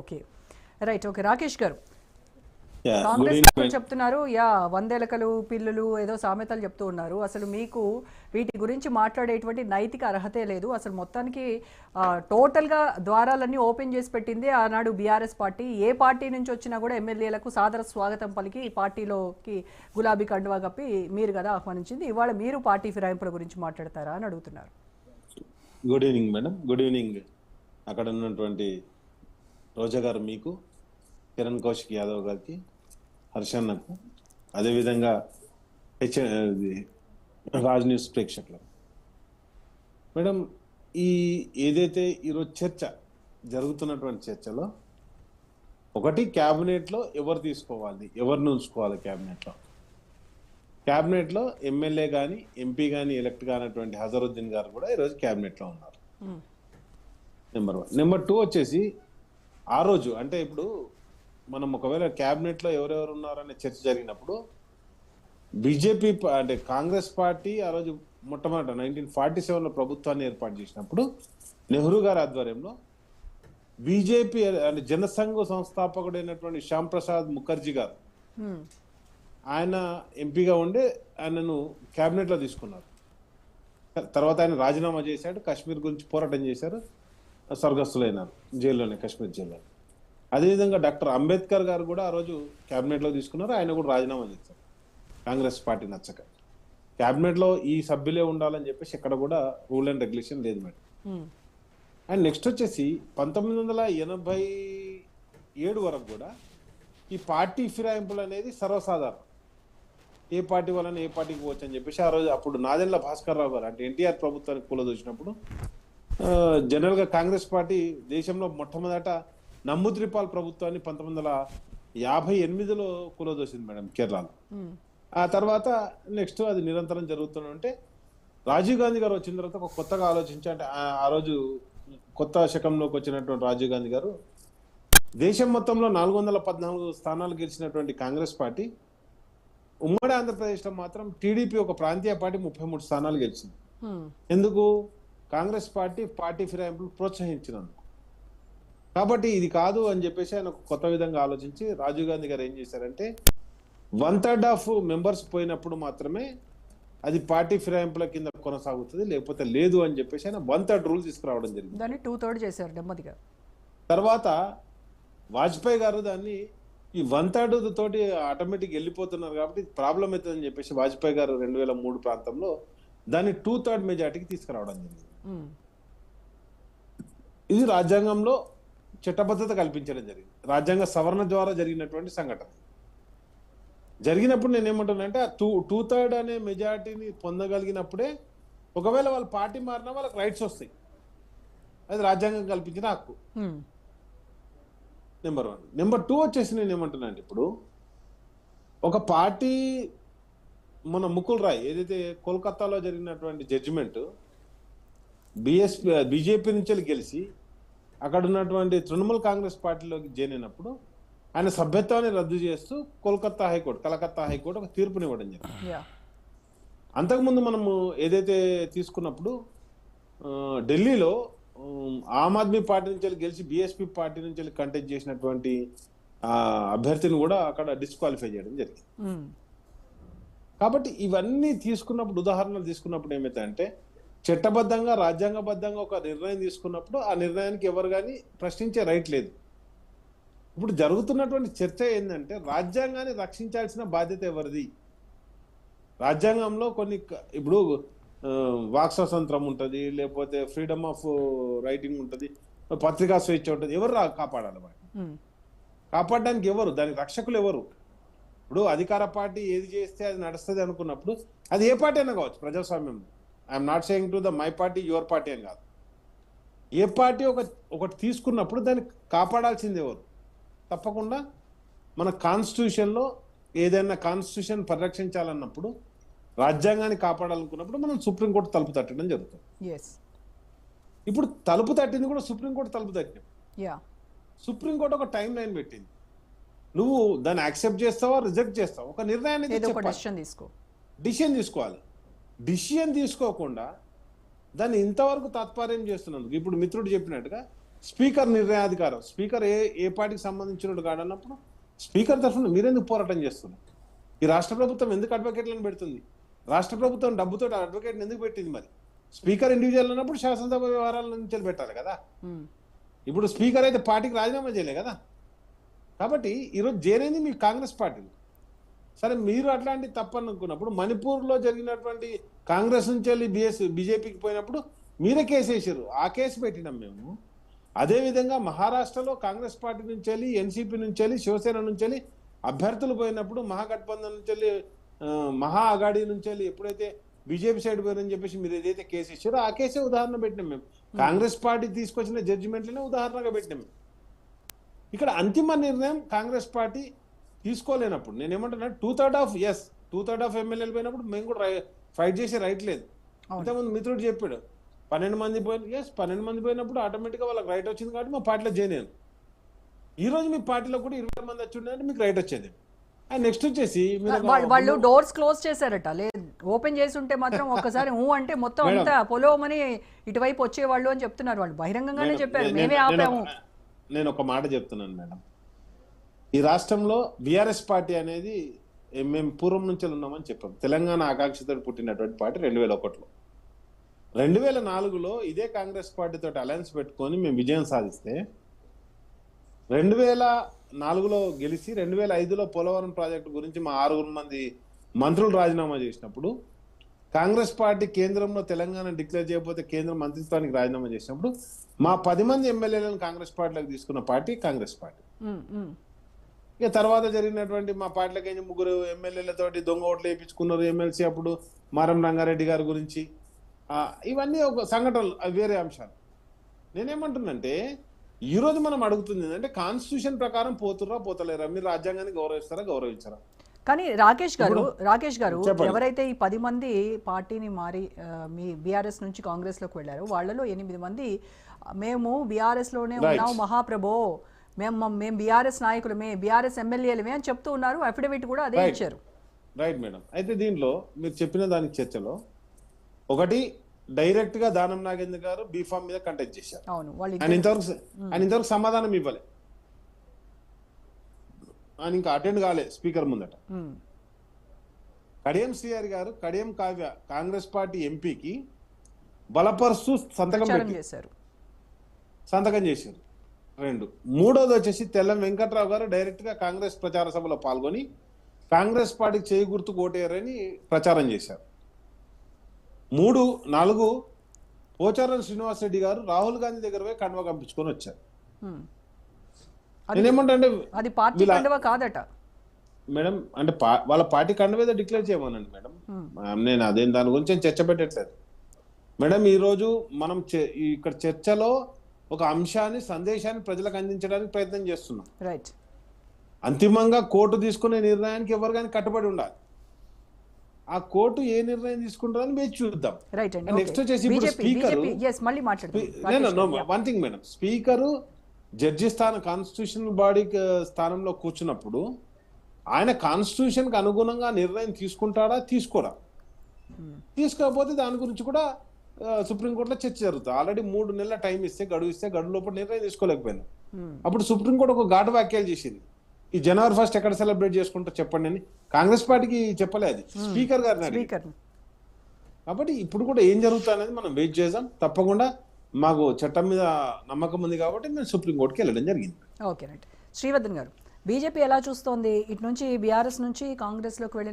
Okay, right. Okay, Rakesh గారు, good Congress evening. చెప్తున్నారు వందేలకలు పిల్లులు ఏదో సామెతలు చెప్తూ ఉన్నారు. అసలు మీకు వీటి గురించి మాట్లాడేటువంటి నైతిక అర్హతే లేదు. అసలు మొత్తానికి టోటల్గా ద్వారాలన్నీ ఓపెన్ చేసి పెట్టింది ఆనాడు బీఆర్ఎస్ పార్టీ. ఏ పార్టీ నుంచి వచ్చినా కూడా ఎమ్మెల్యేలకు సాదర స్వాగతం పలికి ఈ పార్టీలోకి గులాబీ కండువా కప్పి మీరు కదా ఆహ్వానించింది. ఇవాళ మీరు పార్టీ ఫిరాయింపుల గురించి మాట్లాడతారా అని అడుగుతున్నారు. Good evening madam. Good evening అక్కడ ఉన్నటువంటి రోజా గారు, మీకు, కిరణ్ కౌశిక్ యాదవ్ గారికి, హర్షన్నకు, అదేవిధంగా రాజ్ న్యూస్ ప్రేక్షకులకు. మేడం, ఏదైతే ఈరోజు చర్చ జరుగుతున్నటువంటి చర్చలో ఒకటి, క్యాబినెట్లో ఎవరు తీసుకోవాలి, ఎవరిని ఉంచుకోవాలి క్యాబినెట్లో ఎమ్మెల్యే కానీ ఎంపీ కానీ ఎలక్ట్ కానటువంటి హజరుద్దీన్ గారు కూడా ఈరోజు క్యాబినెట్లో ఉన్నారు. నెంబర్ 1. నెంబర్ 2 వచ్చేసి ఆ రోజు అంటే ఇప్పుడు మనం ఒకవేళ క్యాబినెట్లో ఎవరెవరు ఉన్నారనే చర్చ జరిగినప్పుడు బీజేపీ అంటే కాంగ్రెస్ పార్టీ ఆ రోజు మొట్టమొదట 1947లో ప్రభుత్వాన్ని ఏర్పాటు చేసినప్పుడు నెహ్రూ గారి ఆధ్వర్యంలో బీజేపీ అంటే జనసంఘ్ సంస్థాపకుడైనటువంటి శ్యామ్ ప్రసాద్ ముఖర్జీ గారు ఆయన ఎంపీగా ఉండే ఆయనను క్యాబినెట్లో తీసుకున్నారు. తర్వాత ఆయన రాజీనామా చేశాడు, కాశ్మీర్ గురించి పోరాటం చేశారు, స్వర్గస్థులైనారు జైల్లోనే, కాశ్మీర్ జైల్లో. అదేవిధంగా డాక్టర్ అంబేద్కర్ గారు కూడా ఆ రోజు క్యాబినెట్లో తీసుకున్నారు, ఆయన కూడా రాజీనామా చేశారు కాంగ్రెస్ పార్టీ నచ్చక. క్యాబినెట్లో ఈ సభ్యులే ఉండాలని చెప్పేసి ఎక్కడ కూడా రూల్ అండ్ రెగ్యులేషన్ లేదు మేడం. అండ్ నెక్స్ట్ వచ్చేసి 1987 వరకు కూడా ఈ పార్టీ ఫిరాయింపులు అనేది సర్వసాధారణం. ఏ పార్టీ వలన ఏ పార్టీకి పోవచ్చు అని చెప్పేసి ఆ రోజు అప్పుడు నాదెండ్ల భాస్కర్ రావు గారు అంటే ఎన్టీఆర్ ప్రభుత్వానికి కూలదోసినప్పుడు జనరల్గా కాంగ్రెస్ పార్టీ దేశంలో మొట్టమొదట నమ్ముద్రిపాల్ ప్రభుత్వాన్ని 1958లో కూలదోసింది మేడం కేరళలో. ఆ తర్వాత నెక్స్ట్ అది నిరంతరం జరుగుతుంటే రాజీవ్ గాంధీ గారు వచ్చిన తర్వాత ఒక కొత్తగా ఆలోచించి అంటే ఆ రోజు కొత్త శకంలోకి వచ్చినటువంటి రాజీవ్ గాంధీ గారు దేశం మొత్తంలో 414 స్థానాలు గెలిచినటువంటి కాంగ్రెస్ పార్టీ ఉమ్మడి ఆంధ్రప్రదేశ్లో మాత్రం టీడీపీ ఒక ప్రాంతీయ పార్టీ 33 స్థానాలు గెలిచింది. ఎందుకు? కాంగ్రెస్ పార్టీ ఫిరాయింపులు ప్రోత్సహించినందుకు. కాబట్టి ఇది కాదు అని చెప్పేసి ఆయన కొత్త విధంగా ఆలోచించి రాజీవ్ గాంధీ గారు ఏం చేశారంటే 1/3 ఆఫ్ మెంబర్స్ పోయినప్పుడు మాత్రమే అది పార్టీ ఫిరాయింపుల కింద కొనసాగుతుంది, లేకపోతే లేదు అని చెప్పేసి ఆయన 1/3 రూల్ తీసుకురావడం జరిగింది. దాన్ని 2/3 చేశారు నెమ్మదిగా. తర్వాత వాజ్పేయి గారు దాన్ని ఈ 1/3 తోటి ఆటోమేటిక్ వెళ్ళిపోతున్నారు కాబట్టి ప్రాబ్లం అవుతుందని చెప్పేసి వాజ్పేయి గారు 2003 ప్రాంతంలో దాన్ని 2/3 మెజార్టీకి తీసుకురావడం జరిగింది. ఇది రాజ్యాంగంలో చట్టబద్ధత కల్పించడం జరిగింది. రాజ్యాంగ సవరణ ద్వారా జరిగినటువంటి సంఘటన. జరిగినప్పుడు నేనేమంటున్నానంటే ఆ 2/3 అనే మెజార్టీని పొందగలిగినప్పుడే ఒకవేళ వాళ్ళ పార్టీ మారినా వాళ్ళకి రైట్స్ వస్తాయి. అది రాజ్యాంగం కల్పించిన హక్కు. నెంబర్ 1. నెంబర్ 2 వచ్చేసి నేను ఏమంటున్నాను, ఇప్పుడు ఒక పార్టీ మన ముకుల్ రాయ్ ఏదైతే కోల్కతాలో జరిగినటువంటి జడ్జిమెంట్ బీజేపీ నుంచి గెలిచి అక్కడ ఉన్నటువంటి తృణమూల్ కాంగ్రెస్ పార్టీలోకి జాయిన్ అయినప్పుడు ఆయన సభ్యత్వాన్ని రద్దు చేస్తూ కలకత్తా హైకోర్టు ఒక తీర్పునివ్వడం జరిగింది. అంతకుముందు మనము ఏదైతే తీసుకున్నప్పుడు ఢిల్లీలో ఆమ్ ఆద్మీ పార్టీ నుంచి గెలిచి బీఎస్పీ పార్టీ నుంచి కంటెస్ట్ చేసినటువంటి అభ్యర్థిని కూడా అక్కడ డిస్క్వాలిఫై చేయడం జరిగింది. కాబట్టి ఇవన్నీ తీసుకున్నప్పుడు, ఉదాహరణలు తీసుకున్నప్పుడు ఏమైతే చట్టబద్ధంగా రాజ్యాంగబద్ధంగా ఒక నిర్ణయం తీసుకున్నప్పుడు ఆ నిర్ణయానికి ఎవరు కానీ ప్రశ్నించే రైట్ లేదు. ఇప్పుడు జరుగుతున్నటువంటి చర్చ ఏంటంటే రాజ్యాంగాన్ని రక్షించాల్సిన బాధ్యత ఎవరిది? రాజ్యాంగంలో కొన్ని ఇప్పుడు వాక్ స్వాతంత్రం ఉంటుంది, లేకపోతే ఫ్రీడమ్ ఆఫ్ రైటింగ్ ఉంటుంది, పత్రికా స్వేచ్ఛ ఉంటుంది. ఎవరు కాపాడాలి వాటిని? కాపాడడానికి ఎవరు? దానికి రక్షకులు ఎవరు? ఇప్పుడు అధికార పార్టీ ఏది చేస్తే అది నడుస్తుంది అనుకున్నప్పుడు అది ఏ పార్టీ అయినా కావచ్చు ప్రజాస్వామ్యంలో. I'm not saying to the my party your party అని కాదు. ఏ పార్టీ ఒకటి తీసుకున్నప్పుడు దాన్ని కాపాడాల్సింది ఎవరు? తప్పకుండా మన కాన్స్టిట్యూషన్లో ఏదైనా కాన్స్టిట్యూషన్ పరిరక్షించాలన్నప్పుడు, రాజ్యాంగాన్ని కాపాడాలనుకున్నప్పుడు మనం సుప్రీంకోర్టు తలుపు తట్టడం జరుగుతుంది. ఇప్పుడు తలుపు తట్టింది కూడా సుప్రీంకోర్టు తలుపు తట్టింది. సుప్రీంకోర్టు ఒక టైం లైన్ పెట్టింది. నువ్వు దాన్ని యాక్సెప్ట్ చేస్తావా, రిజెక్ట్ చేస్తావా? ఒక నిర్ణయాన్ని డిసిషన్ తీసుకోవాలి. డిసిషన్ తీసుకోకుండా దాన్ని ఇంతవరకు తాత్పర్యం చేస్తున్నందుకు ఇప్పుడు మిత్రుడు చెప్పినట్టుగా స్పీకర్ నిర్ణయాధికారం, స్పీకర్ ఏ పార్టీకి సంబంధించినట్టు కాడన్నప్పుడు స్పీకర్ తరఫున మీరెందుకు పోరాటం చేస్తున్నారు? ఈ రాష్ట్ర ప్రభుత్వం ఎందుకు అడ్వకేట్లను పెడుతుంది? రాష్ట్ర ప్రభుత్వం డబ్బుతో అడ్వకేట్ని ఎందుకు పెట్టింది? మరి స్పీకర్ ఇండివిజువల్ అన్నప్పుడు శాసనసభ వ్యవహారాల నుంచి పెట్టాలి కదా. ఇప్పుడు స్పీకర్ అయితే పార్టీకి రాజీనామా చేయలే కదా. కాబట్టి ఈరోజు చేరేది మీ కాంగ్రెస్ పార్టీలు. సరే, మీరు అట్లాంటి తప్పనుకున్నప్పుడు మణిపూర్లో జరిగినటువంటి కాంగ్రెస్ నుంచి వెళ్ళి బీజేపీకి పోయినప్పుడు మీరే కేసు వేసారు, ఆ కేసు పెట్టినాం మేము. అదేవిధంగా మహారాష్ట్రలో కాంగ్రెస్ పార్టీ నుంచి వెళ్ళి, ఎన్సీపీ నుంచి వెళ్ళి, శివసేన నుంచి వెళ్ళి అభ్యర్థులు పోయినప్పుడు, మహాగఠబంధన్ నుంచి వెళ్ళి, మహా అగాడి నుంచి వెళ్ళి ఎప్పుడైతే బీజేపీ సైడ్ పోయారని చెప్పేసి మీరు ఏదైతే కేసు ఇచ్చారో ఆ కేసే ఉదాహరణ పెట్టినాం మేము. కాంగ్రెస్ పార్టీ తీసుకొచ్చిన జడ్జిమెంట్లనే ఉదాహరణగా పెట్టినాం. ఇక్కడ అంతిమ నిర్ణయం కాంగ్రెస్ పార్టీ తీసుకోలేనప్పుడు నేనేమంటున్నా, 2/3 ఆఫ్ ఎమ్మెల్యేలు పోయినప్పుడు మేము కూడా ఫైట్ చేసే రైట్ లేదు. ఇంతకుముందు మిత్రుడు చెప్పాడు 12 మంది పోయిన, 12 మంది పోయినప్పుడు ఆటోమేటిక్గా వాళ్ళకి రైట్ వచ్చింది కాబట్టి మా పార్టీలో జాయిన్ అయ్యాను. ఈ రోజు మీ పార్టీలో కూడా 20 మంది వచ్చి ఉండే మీకు రైట్ వచ్చేది. అండ్ నెక్స్ట్ వచ్చేసి వాళ్ళు డోర్స్ క్లోజ్ చేశారట, లేదు ఓపెన్ చేసి ఉంటే మాత్రం ఒక్కసారి అంటే మొత్తం అంతా పొలవమని ఇటువైపు వచ్చేవాళ్ళు అని చెప్తున్నారు. వాళ్ళు బహిరంగంగానే చెప్పారు, మేమే ఆపాము. నేను ఒక మాట చెప్తున్నాను మేడం, ఈ రాష్ట్రంలో బీఆర్ఎస్ పార్టీ అనేది మేము పూర్వం నుంచి ఉన్నామని చెప్పాం. తెలంగాణ ఆకాంక్షతో పుట్టినటువంటి పార్టీ 2001లో. 2004లో ఇదే కాంగ్రెస్ పార్టీతో అలయన్స్ పెట్టుకొని మేము విజయం సాధిస్తే 2004లో గెలిచి 2005లో పోలవరం ప్రాజెక్టు గురించి మా 6 మంది మంత్రులు రాజీనామా చేసినప్పుడు, కాంగ్రెస్ పార్టీ కేంద్రంలో తెలంగాణ డిక్లేర్ చేయకపోతే కేంద్ర మంత్రిత్వానికి రాజీనామా చేసినప్పుడు మా 10 మంది ఎమ్మెల్యేలను కాంగ్రెస్ పార్టీలోకి తీసుకున్న పార్టీ కాంగ్రెస్ పార్టీ. ఇక తర్వాత జరిగినటువంటి మా పార్టీలకి 3 ఎమ్మెల్యేలతోటి దొంగ ఓట్లు వేయించుకున్నారు ఎమ్మెల్సీ అప్పుడు మారం రంగారెడ్డి గారి గురించి. ఇవన్నీ ఒక సంఘటనలు, అవి వేరే అంశాలు. నేనేమంటున్నంటే ఈరోజు మనం అడుగుతుంది ఏంటంటే కాన్స్టిట్యూషన్ ప్రకారం పోతలేరా? మీరు రాజ్యాంగాన్ని గౌరవిస్తారా, గౌరవించారా? కానీ రాకేష్ గారు ఎవరైతే ఈ 10 మంది పార్టీని మారి మీ బీఆర్ఎస్ నుంచి కాంగ్రెస్లోకి వెళ్ళారో వాళ్ళలో 8 మంది మేము బీఆర్ఎస్లోనే ఉన్నాం మహాప్రభో, మేము బీఆర్ఎస్ నాయకులమే, బీఆర్ఎస్ ఎమ్మెల్యేలమే అని చెప్తూ ఉన్నారు. అఫిడవిట్ కూడా అదే ఇచ్చారు. Right madam. అయితే దీనిలో మీరు చెప్పిన దానికి చర్చలో ఒకటి డైరెక్ట్ గా దానం నాగేంద్ర గారు బీఫామ్ మీద కంటెస్ట్ చేశారు. ఆయన ఇంతవరకు సమాధానం ఇవ్వలే, ఆయన ఇంకా అటెండ్ కాలే స్పీకర్ ముందట. కడియం శ్రీహరి గారు కడియం కావ్య కాంగ్రెస్ పార్టీ ఎంపీకి బలపరుస్తూ సంతకం చేశారు. 2 మూడోది వచ్చేసి తెల్లం వెంకట్రావు గారు డైరెక్ట్ గా కాంగ్రెస్ ప్రచార సభలో పాల్గొని కాంగ్రెస్ పార్టీకి చేయి గుర్తు ఓటేయారని ప్రచారం చేశారు. 4 పోచారం శ్రీనివాసరెడ్డి గారు రాహుల్ గాంధీ దగ్గర పోయి కండువా కంపించుకొని వచ్చారు. నేనేమంటే అది పార్టీ కండువా కాదట మేడం, అంటే వాళ్ళ పార్టీ కండువా ఏదో డిక్లేర్ చేయమనండి మేడం. నేను అదేం దాని గురించి చర్చ పెట్టట్లేదు మేడం. ఈరోజు మనం ఇక్కడ చర్చలో ఒక అంశాన్ని, సందేశాన్ని ప్రజలకు అందించడానికి ప్రయత్నం చేస్తున్నాం. రైట్. అంతిమంగా కోర్టు తీసుకునే నిర్ణయానికి ఎవరు కానీ కట్టుబడి ఉండాలి. ఆ కోర్టు ఏ నిర్ణయం తీసుకుంటారని వేచి చూద్దాం. నెక్స్ట్ వచ్చేసి one thing madam, speaker judge స్థానం, కాన్స్టిట్యూషనల్ బాడీ స్థానంలో కూర్చున్నప్పుడు ఆయన కాన్స్టిట్యూషన్ కి అనుగుణంగా నిర్ణయం తీసుకుంటాడా, తీసుకోరా? తీసుకోకపోతే దాని గురించి కూడా సుప్రీంకోర్టులో చర్చ జరుగుతుంది. ఆల్రెడీ 3 నెలల టైం ఇస్తే, గడువు ఇస్తే, గడువు లోపల నిర్ణయం తీసుకోలేకపోయింది. అప్పుడు సుప్రీంకోర్టు ఒక ఘాటు వ్యాఖ్యలు చేసింది, ఈ జనవరి 1 ఎక్కడ సెలబ్రేట్ చేసుకుంటారో చెప్పండి అని. కాంగ్రెస్ పార్టీకి చెప్పలే, అది స్పీకర్ గారిని. కాబట్టి ఇప్పుడు కూడా ఏం జరుగుతుంది అనేది మనం వెయిట్ చేద్దాం. తప్పకుండా మాకు చట్టం మీద నమ్మకం ఉంది కాబట్టి మేము సుప్రీంకోర్టుకి వెళ్ళడం జరిగింది. Okay right. శ్రీవర్ధన్ గారు, బీజేపీ ఎలా చూస్తోంది? ఇటు నుంచి బీఆర్ఎస్ నుంచి కాంగ్రెస్లోకి వెళ్ళిన